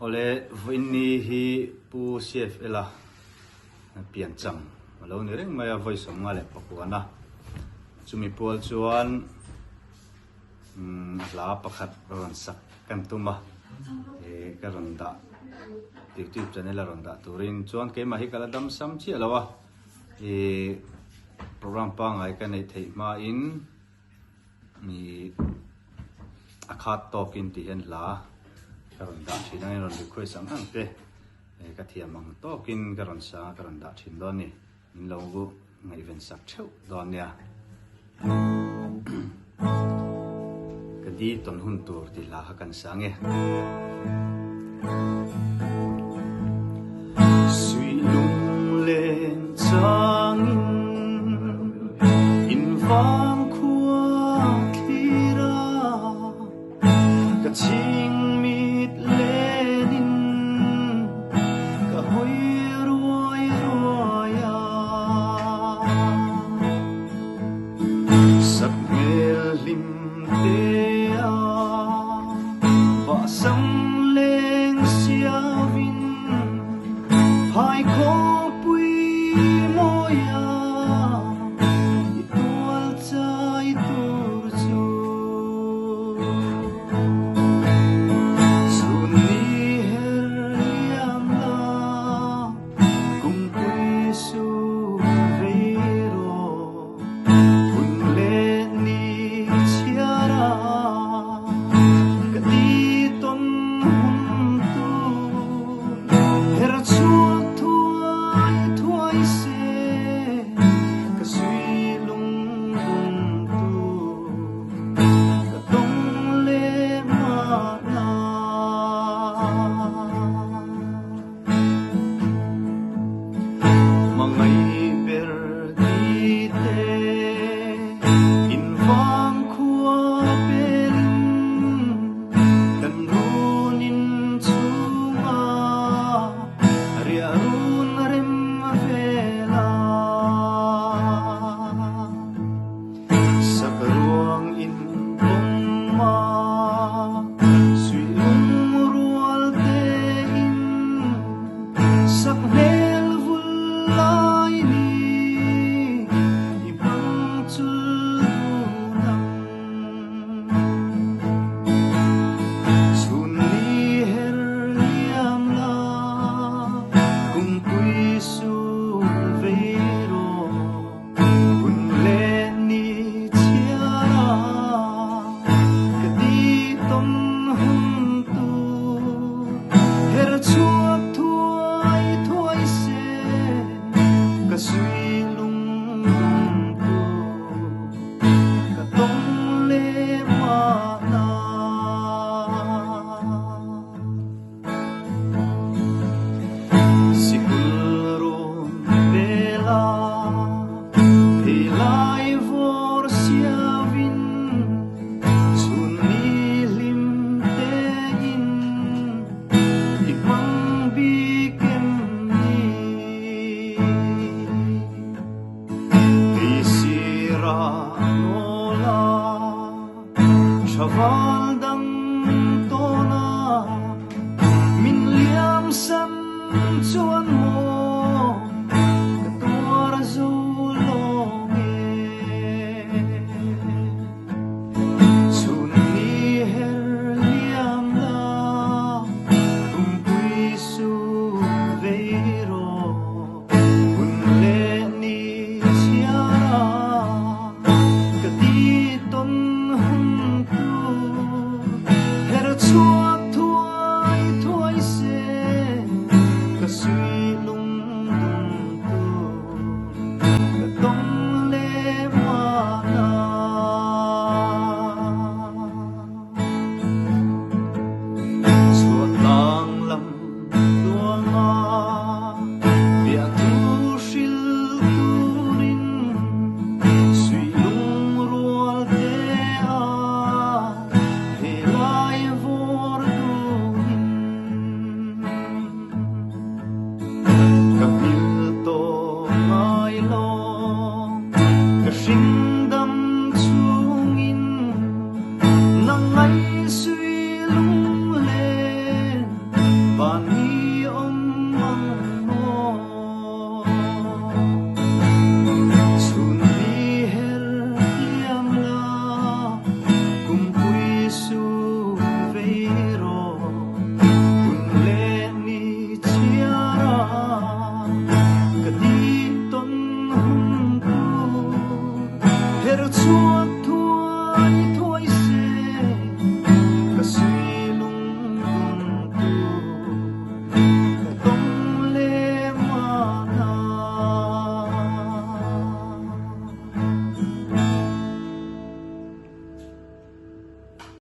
ole vinni hi pu chef ela pian chang lo ni reng maya voice nga le pakuana chumi pol chuan la pakhat ron sak kan tuma ka ron da YouTube channel ron da turin chuan ke ma hi kala dam sam chi alawa program pa ngai ka nei thei ma in mi akhat tokin ti hen la karon da thina ron request ang ang te ka thiamang tokin karon sa karon da thin lo ni in lo gu ngai event sak theu don nia ka di ton hun tur ti la ha kan sange sui lung len changin in vang khua khira ka ching mit lenin ka hoi ruai ruaya sak mel lim te a va sam leng sia vin hai ko pui moya itual chai tur chu suni her yam la kum pui su veiro kun le ni chiara kati ton hun tu her chu thuai thuai se ka sui lung lung tu ka tong le ma na mangai ber di te in vang khua pelin kan runin chunga ria run rem vela sakruang in ma sui lung rual te in sak nel vul lai ni ibang chulunang suni her yam la kung pui su veiro kun le ni chiara kati ton hun tu her chuak thuai thuai se ka sui lung lung tu ka tong le ma na sikulron bela pelai vor siavin suni lim te in ipang bikem ni isira nola chaval dang tona min liam sam chuan mo